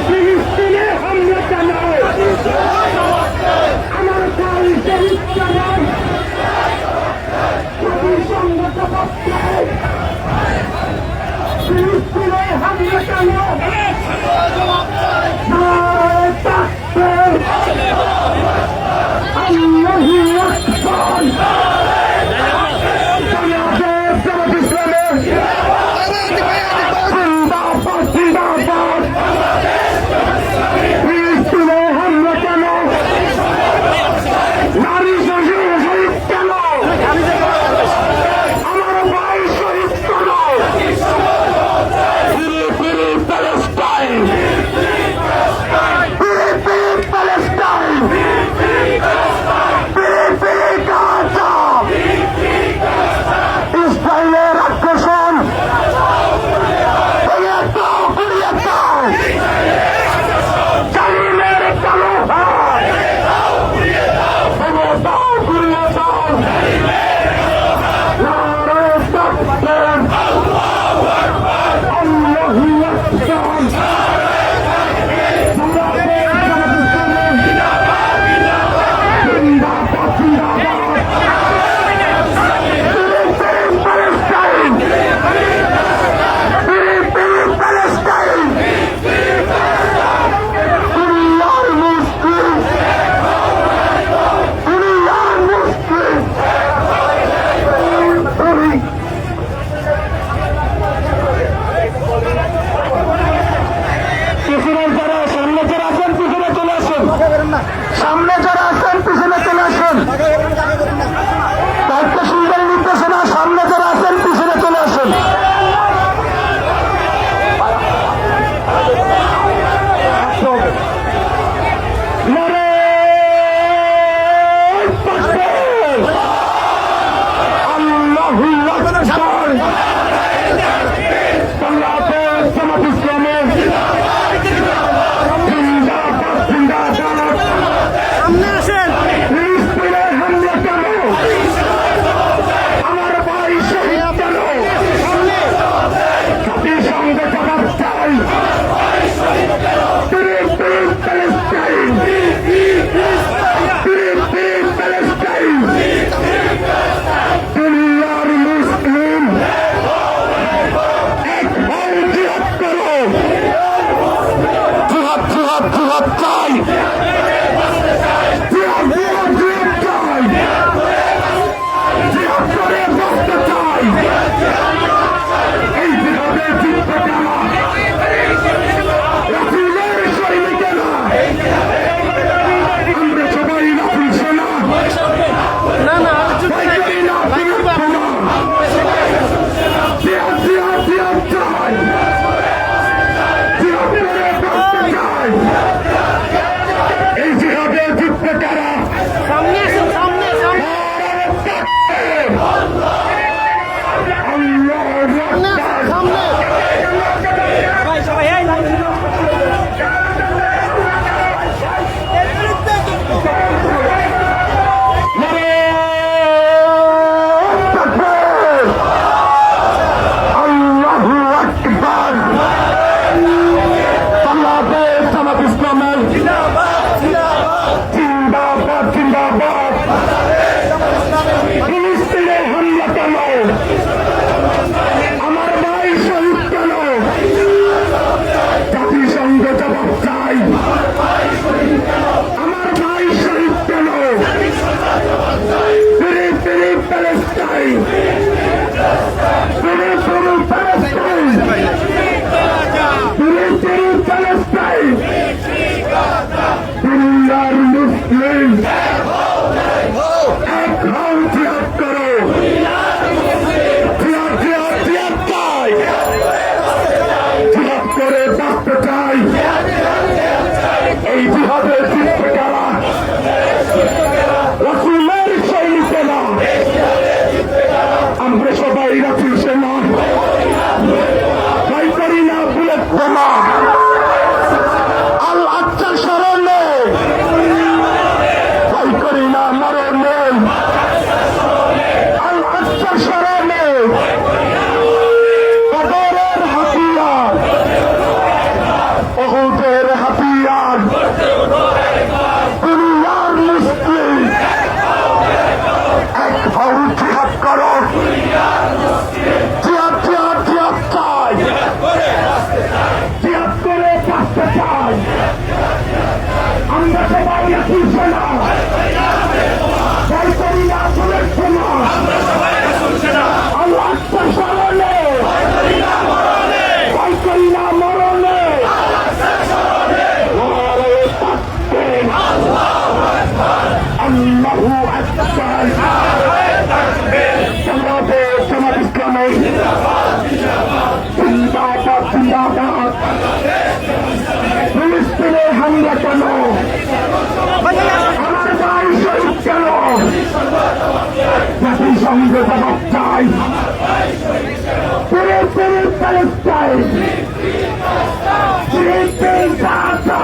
ফিলিস্তিনে হামলা চালায় আমার ভাই শহীদ জানান জাতিসংঘ পক্ষে ফিলিস্তিনে হামলা চালায় Palestine! জিন্দাবাদ জিন্দাবাদ ফিলিস্তিনে হামলা কেন আমার ভাই শহীদ কেন জাতিসংঘ জবাব চাই ফিলিস্তিন প্যালেস্টাইন ফিলিস্তিন গাজা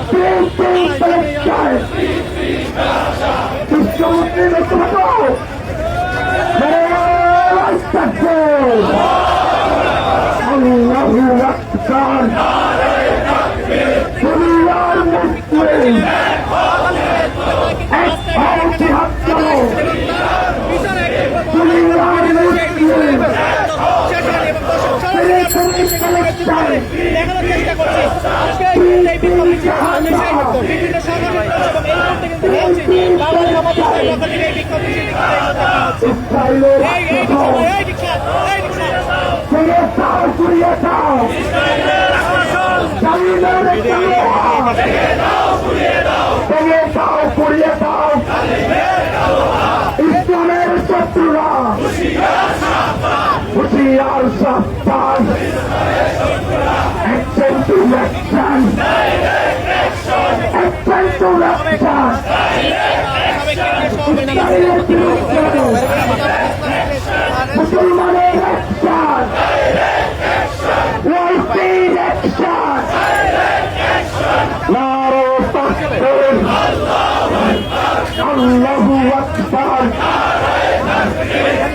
ফিলিস্তিন প্যালেস্টাইন বিশ্ব মুসলিম ঐক্যবদ্ধ আল্লাহু আকবার দুনিয়ার মুসলিম এক হও জিহাদ করো দুনিয়ার মুসলিম দেখানোর চেষ্টা করছি আজকে এই বিক্ষোভ মিছিল বিভিন্ন সংগঠন এবং এই মুহূর্তে বলছি বাংলাদেশ আমাদের পক্ষ থেকে এই বিক্ষোভ মিছিল ইসলামের শত্রুরা হুশিয়ার সাবধান action to action action to action মুসলমানের অ্যাকশন ওয়াইফের অ্যাকশন নারে তাকবীর আল্লাহু আকবার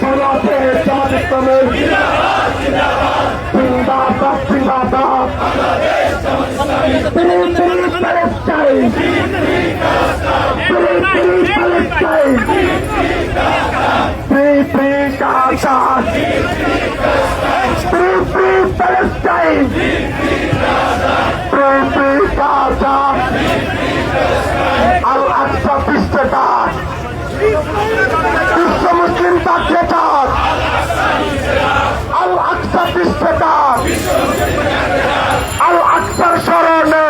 সালাতে জামাত ইসলামের জিন্দাবাদ জিন্দাবাদ ফিলিস্তিন প্যালেস্টাইন ফিলিস্তিন Palestine free free Gaza free free Palestine free free Gaza Al Aqsa পৃষ্ঠটার বিশ্ব মুসলিম পাঠ্যটার আল আকসা পৃষ্ঠটার আল আকসার স্মরণে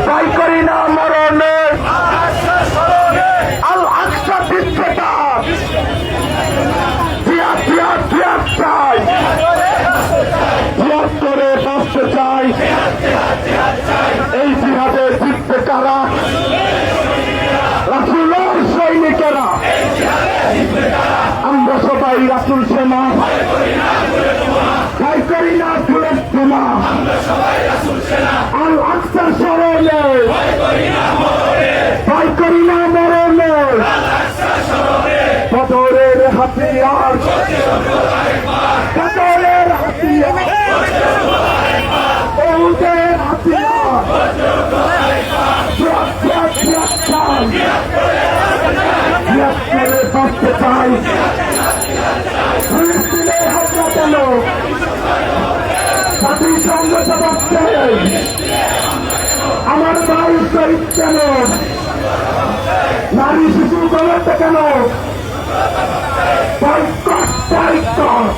ভয় করি না মরণে আল আকসা পৃষ্ঠটার জিয়াদ জিয়াদ জিয়াদ চাই জিয়াদ করে বাঁচতে চাই এই জিহাদে জিতবে কারা রাসূলের সৈনিকেরা আমরা সবাই রাসূল সেনা ভয় করি না ফুলের সেনা আল আকসার স্মরণে ভয় করি না মরণে বদরের হাতিয়ার বদরের হাতিয়ার ওদের হাতিয়ার বাঁচতে চাই ফিলিস্তিনে হামলা কেন জাতিসংঘ জবাব চাই আমার ভাই শহীদ কেন নারী শিশু গলাতে কেন boycott boycott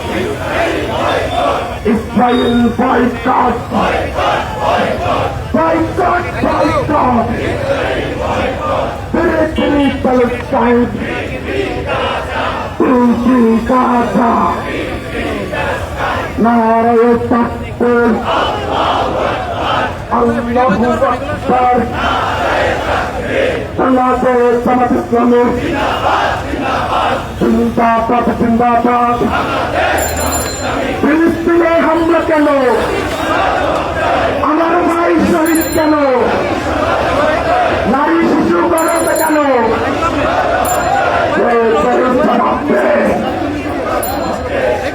Israel boycott boycott boycott ফিলিস্তিনি প্যালেস্টাইন ফ্রি গাজা নারে তাকবীর আল্লাহু আকবার সালাতে জামাত ইসলামের জিন্দাবাদ জিন্দাবাদ ফিলিস্তিনে হামলা কেন আমার ভাই শহীদ কেন নারী শিশু গলাতে কেন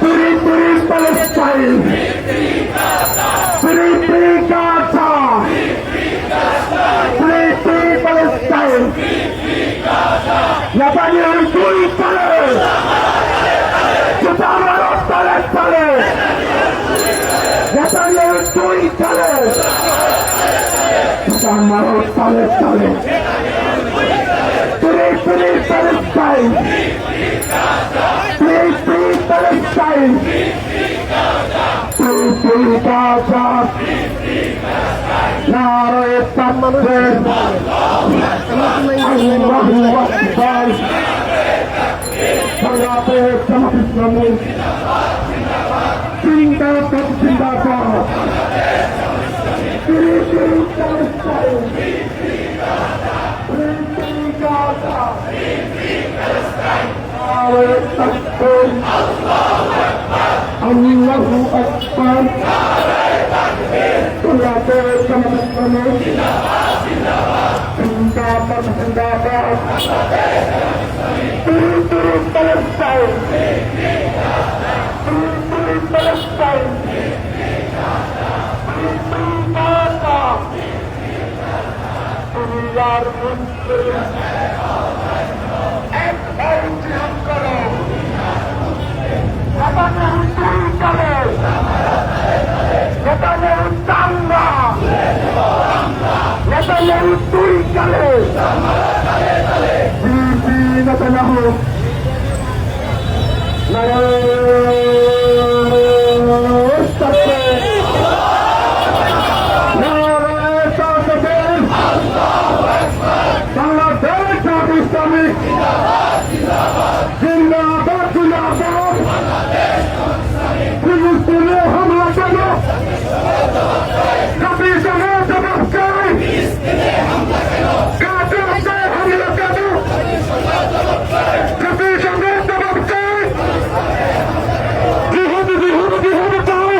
পুরি পুরি প্যালেস্টাইন পুরি পুরি গাজা পুরি পুরি প্যালেস্টাইন নেতানিয়ার দুই তলে সেটা আমার তলে তলে নেতানিয়ার দুই তলে সেটা আমার তলে তলে পুরি পুরি প্যালেস্টাইন পুরি পুরি প্যালেস্টাইন পুরি পুরি গাজা নারে তাকবীর আল্লাহু আকবার বাংলাদেশ জামাত ইসলামী জিন্দাবাদ জিন্দাবাদ আল্লাহু আকবার বাংলাদেশ জামাত ইসলামী জিন্দাবাদ জিন্দাবাদ Palestine! Palestine! দুনিয়ার মধ্যে এক ভাই জিহাদ করো নেতানের দাঙ্গা নেতানের দুই কালে বিপি নেতানাহু জিন্দাবাদ জিন্দাবাদ ফিলিস্তিনে হামলা কেন জাতিসংঘে জবাব চাই গাজাতে হামলা কেন জাতিসংঘে জবাব চাই জিহাদ জিহাদ জিহাদ চাই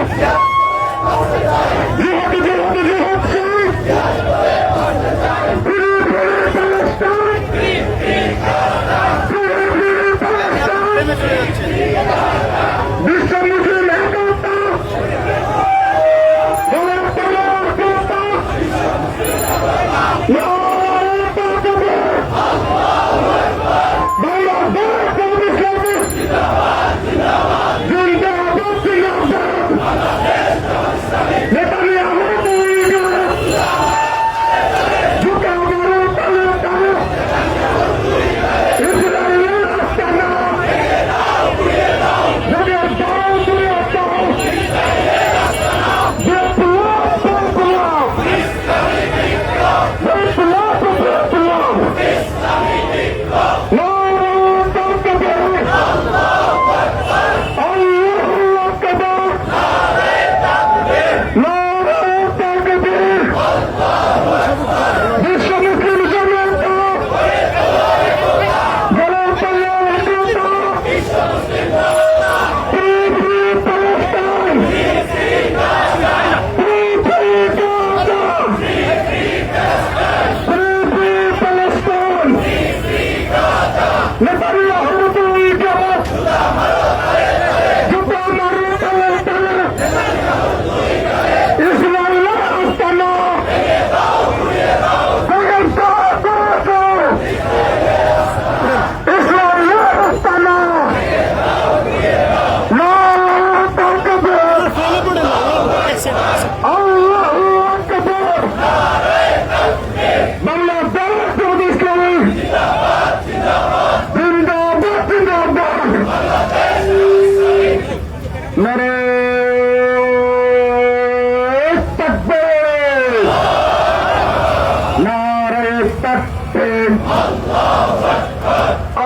জিহাদ জিহাদ জিহাদ চাই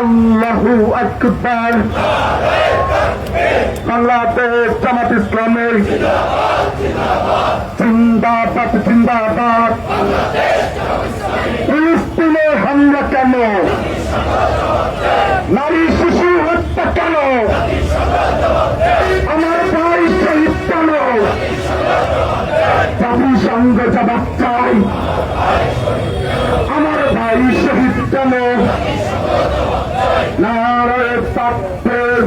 আল্লাহু আকবার বাংলাদেশ জামাত ইসলামের জিন্দাবাদ জিন্দাবাদ ফিলিস্তিনে হামলা কেন নারী শিশু হত্যা কেন আমার ভাই শহীদ কেন জাতিসংঘ জবাব চাই আমার ভাই শহীদ কেন নারায়ে তাকবীর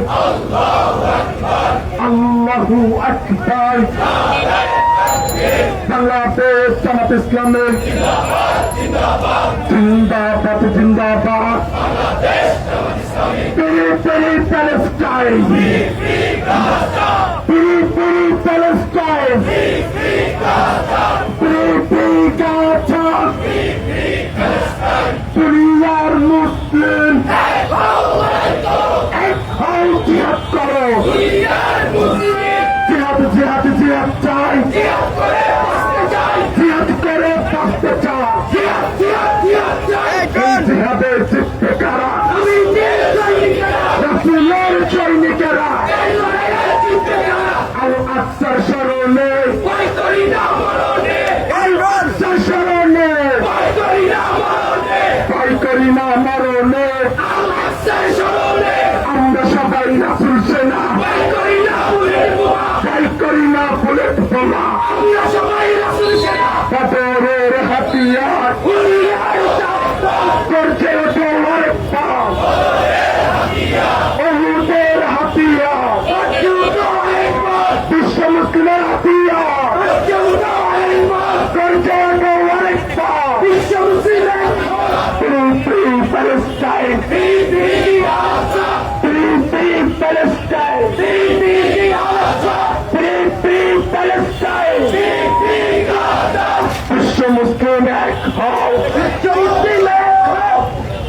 আল্লাহু আকবার বাংলাদেশ জামাত ইসলামের জিন্দাবাদ জিন্দাবাদ প্যালেস্টাইন প্যালেস্টাইন দুনিয়ার মুসলিম জিহাদ করো জিহাদ জিহাদ জিহাদ চাই জিহাদ করে বাঁচতে চাই জিহাদের জিততে কারা কারা? আল আকসার স্মরণে আল আকসার স্মরণে ভয় করি না মরণে আমরা সবাই রাসূল সেনা ভয় করি না বুলেট বোমা বদরের হাতিয়ার করছে ওঠে অনেক পাপ ওহুদের হাতিয়ার বিশ্ব মুসলিমের হাতিয়ার করছে ওঠে অনেক পাপ Free Palestine! Free Palestine! Free Palestine! বিশ্ব মুসলিম এক হও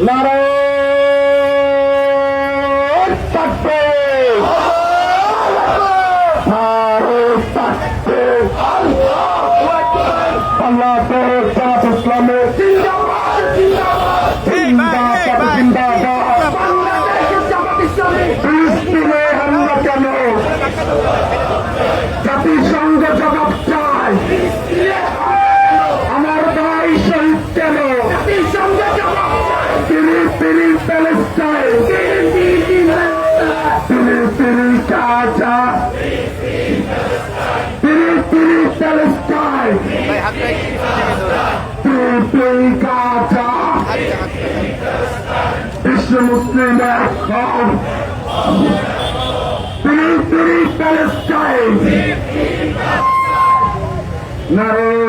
নারায়ণ তাকবীর নারায়ণ তাকবীর আল্লাহ জামাত ইসলামের ফিলিস্তিনে হামলা কেন? জাতিসংঘ জবাব চায়। আমার ভাই শহীদ কেন? ফিরি প্যালেস্টাইন, ফিরি গাজা, ফিরি প্যালেস্টাইন, ফিরি গাজা। বিশ্ব মুসলিম এক হও ফিরি প্যালেস্টাইন নারায়ণ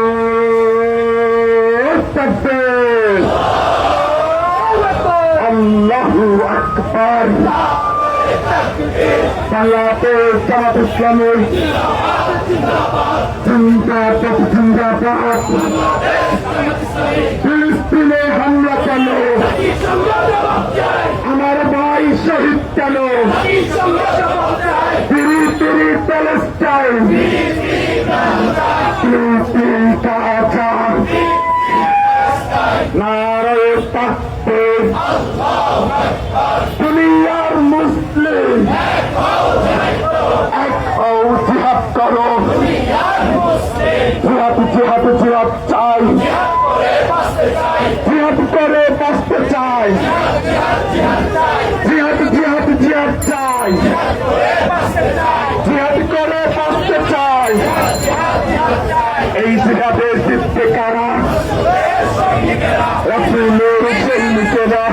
তাকবীর আল্লাহু আকবার বাংলাদেশ জামাত ইসলামী জিন্দাবাদ ফিলিস্তিনে হামলা কেন? আমার ভাই শহীদ কেন? ফিরি প্যালেস্টাইন, ফিরি গাজা, নারায়ণ তাকবীর দুনিয়ার মুসলিম এক হও জিহাদ করো জিহাদ চাই জিহাদ করে বাঁচতে চাই জিহাদ চাই জিহাদ করে বাঁচতে চাই এই জিহাদে জিততে কারা? রাসূলের সৈনিকেরা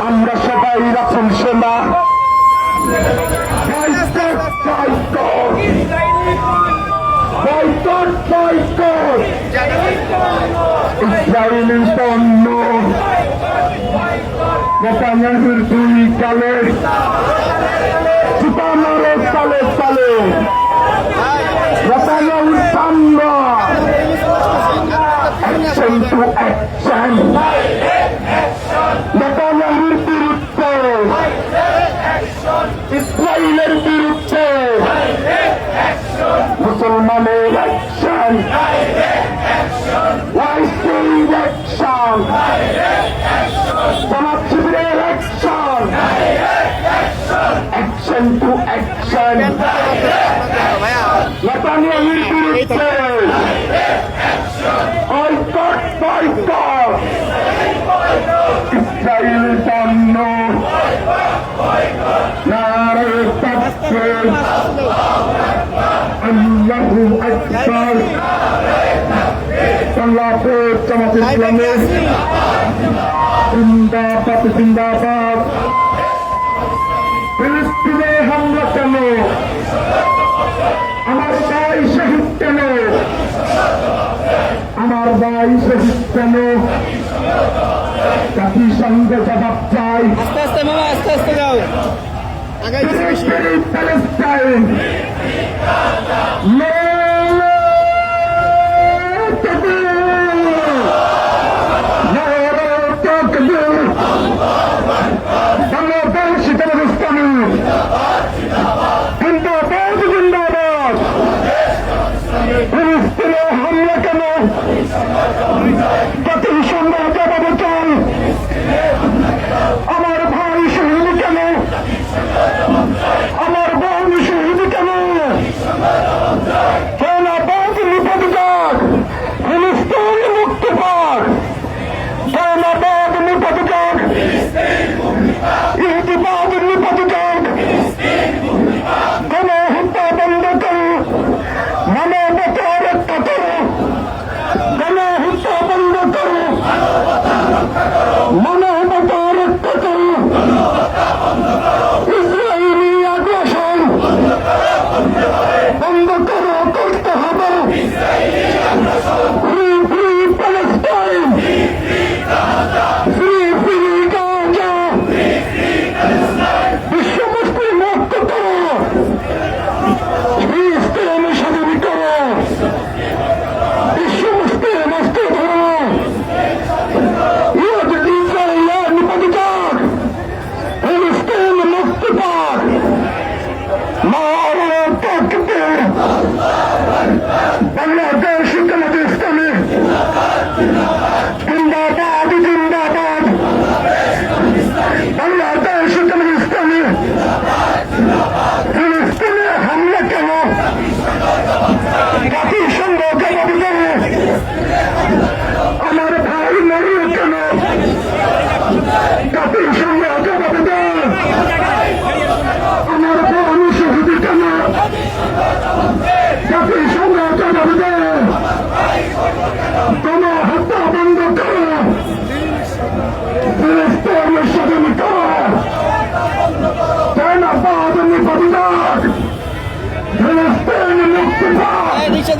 আমরা সবাই রাসূল সেনা বয়কট ইসরায়েলি পণ্য নেতানিয়াহুর দুই কালে সুপামারে সালে সালে নেতানিয়াহুর সামনে অ্যাকশন টু অ্যাকশন নেতানিয়াহুর বিরুদ্ধে ইসরায়েলের বিরুদ্ধে মুসলমানের অ্যাকশন ওয়াইসির অ্যাকশন জামাত শিবিরের অ্যাকশন অ্যাকশন টু অ্যাকশন নেতানিয়াহুর বিরুদ্ধে বয়কট ইসরায়েলি পণ্য নারায়ণ তাকবীর আল্লাহু আকবার বাংলাদেশ জামাত ইসলামী জিন্দাবাদ ফিলিস্তিনে হামলা কেন? আমার ভাই শহীদ কেন? আমার ভাই শহীদ কেন? জাতিসংঘ জবাব চাই। আস্তে আস্তে মামা আস্তে আস্তে যাও আগাই প্যালেস্টাইন বাংলাদেশ হিন্দুস্তানি জিন্দাবাদ জিন্দাবাদ ফিলিস্তিনে হামলা কেন? জাতিসংঘ জবাব চাই। আমার ভাই শহীদ কেন?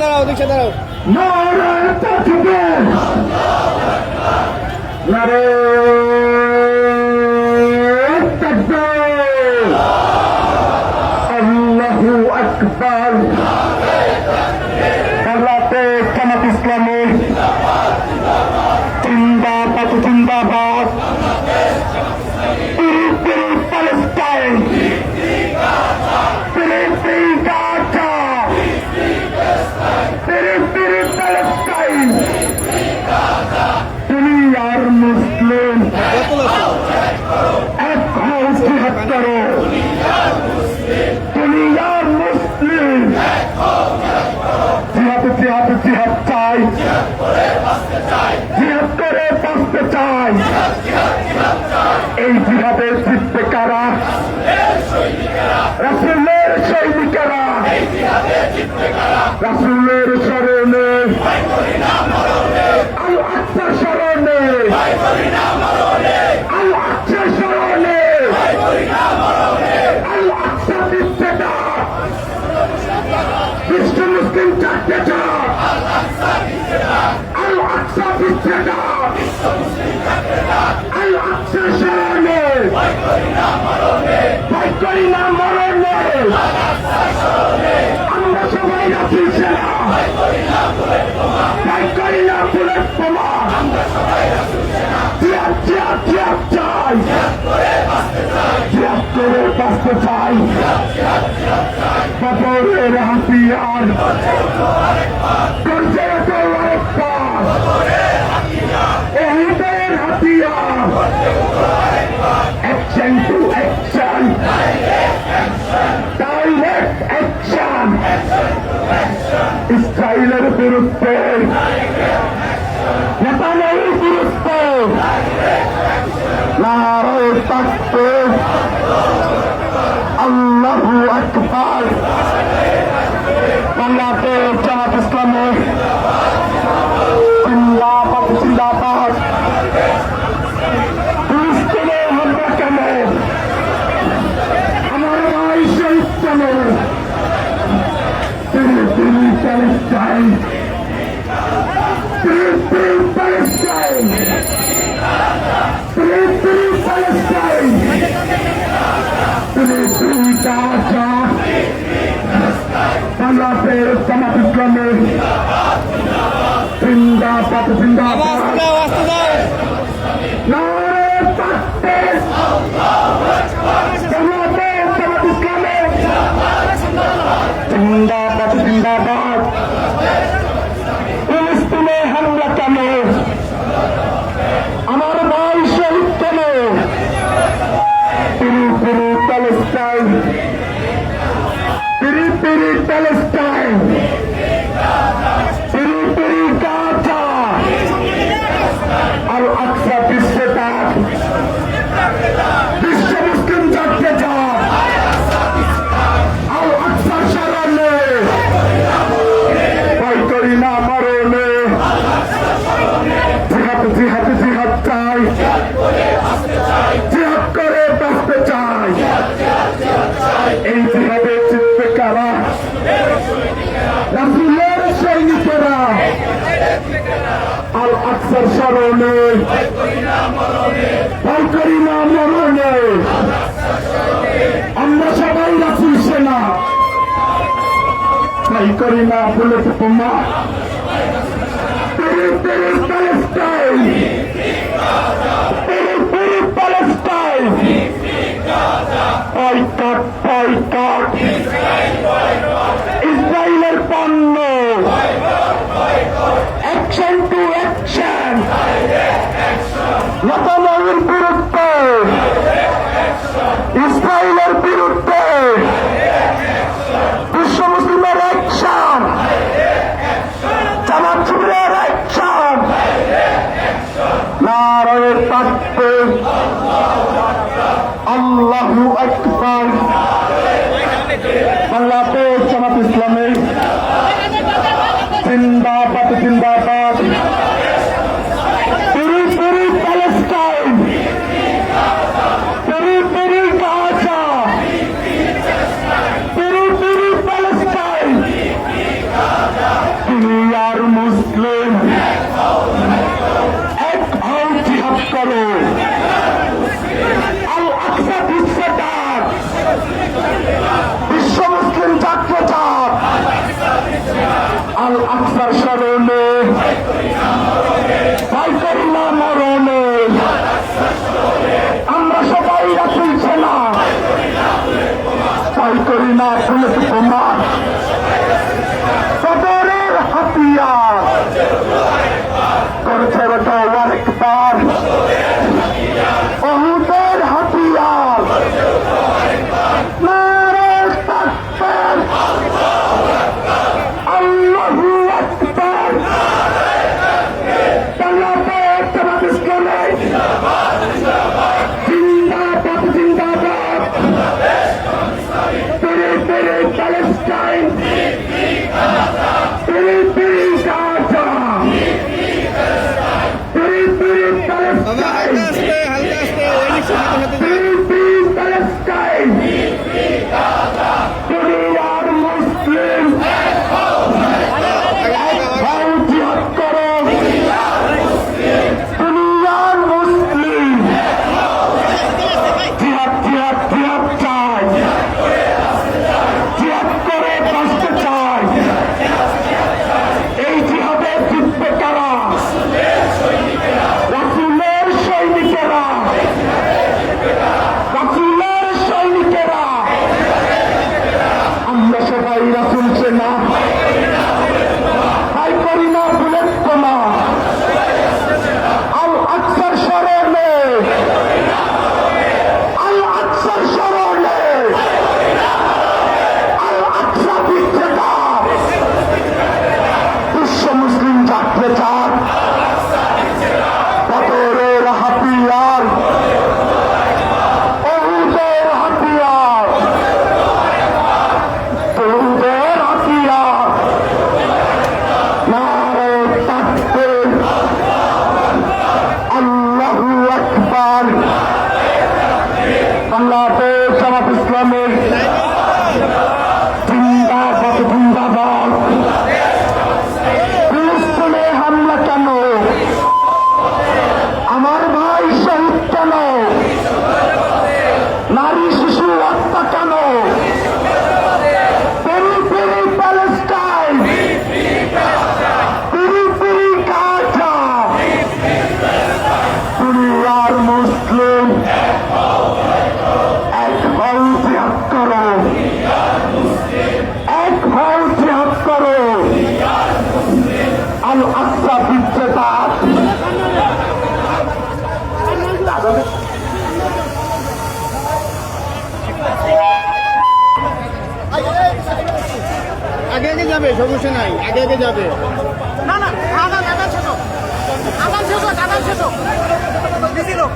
দাঁড়াও, রিক্সা দাঁড়াও। নারায় তাকবীর নারায় তাকবীর আল্লাহু আকবার বাংলাতে জামাত ইসলামী জিন্দাবাদ জিন্দাবাদ প্যালেস্টাইন প্যালেস্টাইন দুনিয়ার মুসলিম এক হও জিহাদ করো দুনিয়ার মুসলিম জিহাদ জিহাদ জিহাদ চাই জিহাদ করে বাঁচতে চাই এই জিহাদের জিতবে কারা রাসূলের সৈনিকেরা রাসূলের শরণে আল আকসা শরণে আল আকসা শরণে আল আকসা দিচ্ছে না বিশ্ব মুসলিম চারটে চার আল আকসা দিচ্ছে না আল আকসা শরণে ভয় করি না মরণে আমরা সবাই রাসূল সেনা ভয় করি না বুলেট বোমা জিহাদ জিহাদ জিহাদ চাই জিহাদ করে বাঁচতে চাই কবরের হাতিয়ার করছে তো আরেকবার ওহুদের হাতিয়ার action to action direct action ইসরায়েলের বিরুদ্ধে নেতানিয়াহুর বিরুদ্ধে নারায়ে তাকবীর আল্লাহু আকবার বাংলাদেশ জামাত ইসলামী জিন্দাবাদ জিন্দাবাদ ফিলিস্তিনে হামলা কেন আমার ভাই শহীদ কেন তিনি Palestine Palestine Palestine Gaza Bangladesh Jamaat Islami জিন্দাবাদ জিন্দাবাদ আস্তে দাও, আস্তে দাও। নারায়ে তাকবীর বাংলাদেশ জামাত ইসলামী জিন্দাবাদ জিন্দাবাদ ফিলিস্তিনে হামলা কেন আমার ভাই শহীদ কেন প্যালেস্টাইন প্যালেস্টাইন গাজা আল আকসা বিশ্বে ডাক বিশ্ব মুসলিম জাগতে যাক আল আকসা শরণে ভয় করি না মরণে জিহাদ জিহাদ জিহাদ চাই জিহাদ করে বাঁচতে চাই এই জিহাদে জিতবে কারা রাসূলের সৈনিকেরা আল আকসার শরণে ভয় করি না মরণে আমরা সবাই রাসূল সেনা ভয় করি না বুলেট বোমা প্যালেস্টাইন প্যালেস্টাইন বয়কট বয়কট ইসরায়েলের পণ্য অ্যাকশন টু অ্যাকশন নেতানিয়াহুর বিরুদ্ধে ইসরায়েলের বিরুদ্ধে বিশ্ব মুসলিমের অ্যাকশন জামাত শিবিরের অ্যাকশন নারায়ে তাকবীর আল্লাহু আকবার বাংলাদেশ জামাত ইসলামী জিন্দাবাদ জিন্দাবাদ প্যালেস্টাইন বিশ্ব মুসলিম জাতীয় চাপ আল আকসার স্মরণে ভয় করি না মরণে আমরা সবাই রাসূল সেনা ভয় করি না পুলিশ বোমা সদরের হাতিয়ার করছে আল্লাহু আকবার ওহুদের হাতিয়ার নারে তাকবীর আল্লাহু আকবার বাংলাদেশ জামাত ইসলামী জিন্দাবাদ জিন্দাবাদ তেরে তেরে প্যালেস্টাইন তেরে তেরে গাজা তেরে তেরে প্যালেস্টাইন হালকা আস্তে ইলেকশন হাতে তেরে তেরে প্যালেস্টাইন দুনিয়ার মুসলিম জিহাদ করো দুনিয়ার মুসলিম জিহাদ জিহাদ জিহাদ চাই জিহাদ করে বাঁচতে চাই এই জিহাদে জিতবে কারা রাসূলের সৈনিকেরা রাসূলের সৈনিকেরা আমরা সবাই রাসূল সেনা ভাই করি না বুলেট বোমা আল আকসার স্মরণে আল আকসার স্মরণে আল আকসা বিচ্ছেদা বিশ্ব মুসলিম জাতীয় চাপ বদরের হাতিয়ার ওহুদের হাতিয়ার ওহুদের হাতিয়ার নারে তাকবীর আল্লাহু আকবার বাংলাদেশ জামাত ইসলামী জিন্দাবাদ জিন্দাবাদ ফিলিস্তিনে হামলা কেন আমার ভাই শহীদ কেন নারী শিশু হত্যা কেন পেরি পেরি প্যালেস্টাইন পেরি পেরি গাজা দুনিয়ার মুসলিম এক হও জিহাদ করো এক হও জিহাদ করো আল আকসা বিচ্ছেদাত আগে আগে যাবে, সমস্যা নাই, আগে আগে যাবে। না না আগান আগান শেষ হোক আগান শেষ হোক আগান শেষ হোক বেশি লোক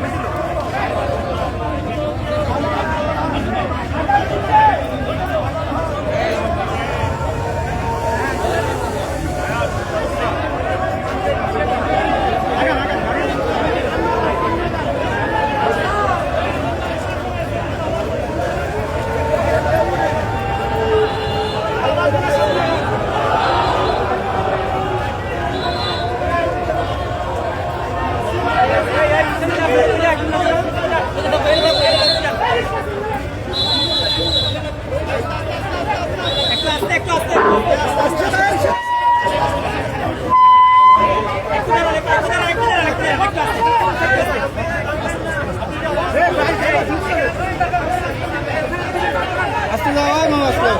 আস্তে যাওয়া মামা আস্তে।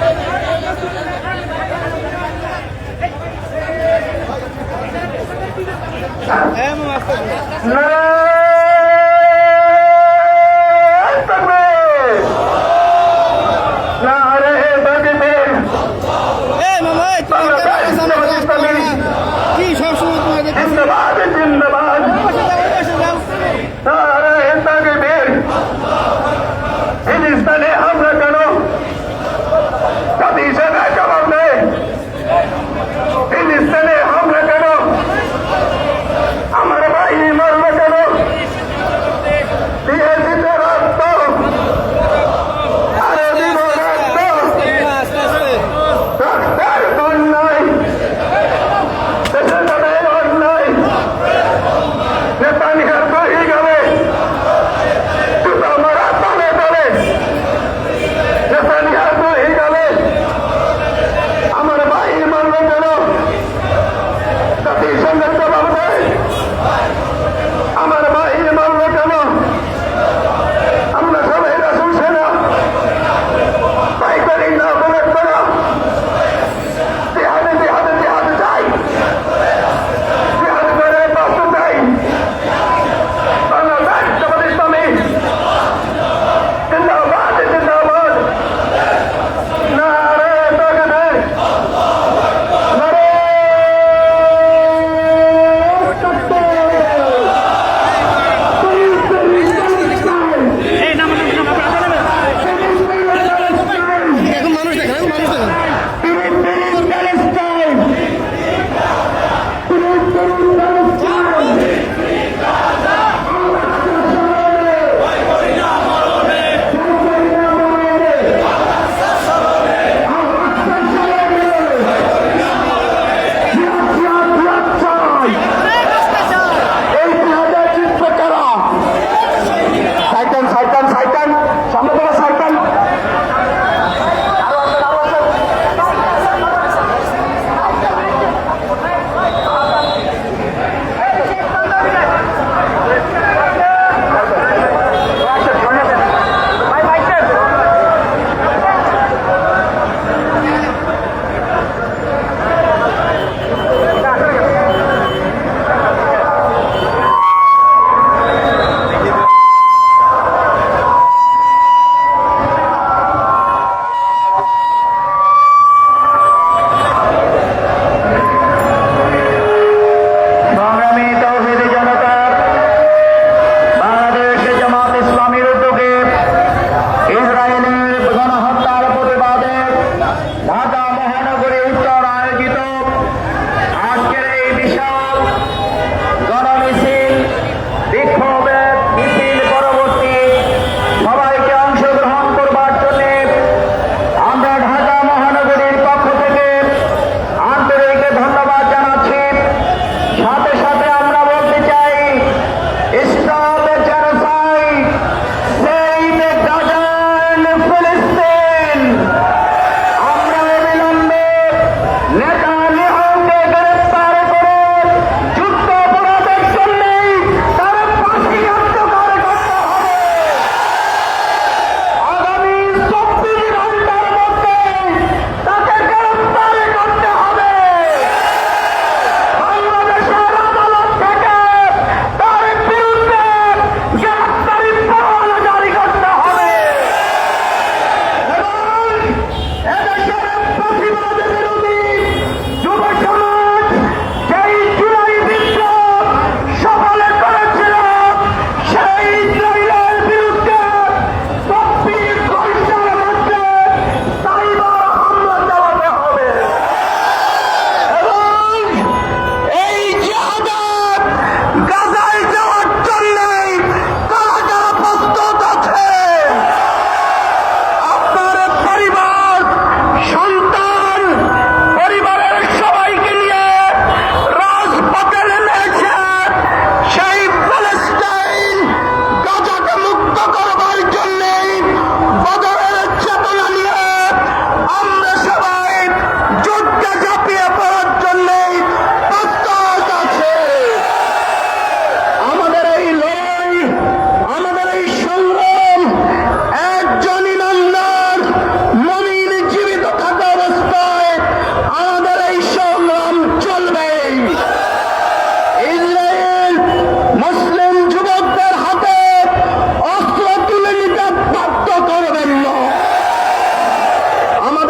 হ্যাঁ মামা আস্তে। এই মামা এই তুমি কি সবসময় তোমাকে জিন্দাবাদ জিন্দাবাদ নারে তাকবীর ফিলিস্তিনে হামলা কেন জাতিসংঘ জবাব দেয় ফিলিস্তিনে হামলা কেন আমার ভাই মরবে কেন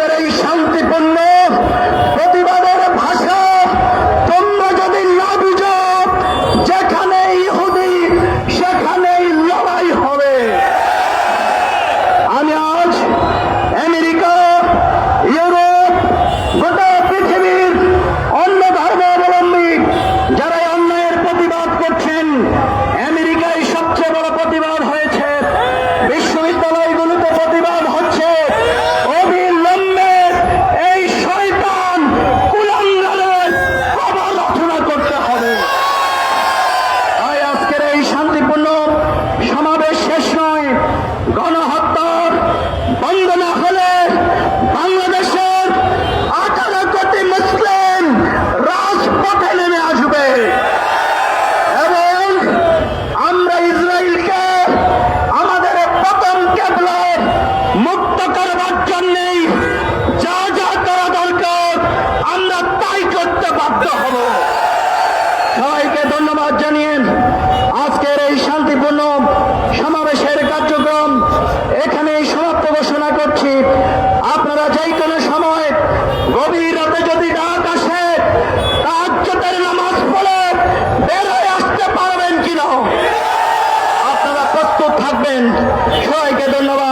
আমাদের এই শান্তিপূর্ণ প্রতিবাদের ভাষা তোমরা যদি না বুঝো, যেখানে ইহুদি সেখানেই লড়াই হবে। আমি আজ আমেরিকা, ইউরোপ, গোটা পৃথিবীর অন্য ধর্মাবলম্বী যারা এই অন্যায়ের প্রতিবাদ করছেন, আমেরিকায় সবচেয়ে বড় প্রতিবাদ হয়েছে, বিশ্ববিদ্যালয়গুলোতে প্রতিবাদ হচ্ছে, অবিলম্বে এই শয়তান কুলাঙ্গারের কবর রচনা করতে হবে। তাই আজকের এই শান্তিপূর্ণ সমাবেশ শেষ নয়, গণহত্যা বন্ধ না হলে বাংলাদেশের 18 কোটি মুসলিম রাজপথে নেমে আসবে এবং আমরা ইসরায়েলকে আমাদের প্রথম কেবলার মুক্ত করবার জন্যই যা যা করা দরকার আমরা তাই করতে বাধ্য হব। সবাইকে ধন্যবাদ জানিয়ে আজকের এই শান্তিপূর্ণ সমাবেশের কার্যক্রম এখানেই সমাপ্ত ঘোষণা করছি। আপনারা যে কোনো সময় গভীর রাতে যদি ডাক আসে, তাহাজ্জুদের নামাজ পড়ে বের হয়ে আসতে পারবেন কিনা আপনারা প্রস্তুত থাকবেন। সবাইকে ধন্যবাদ।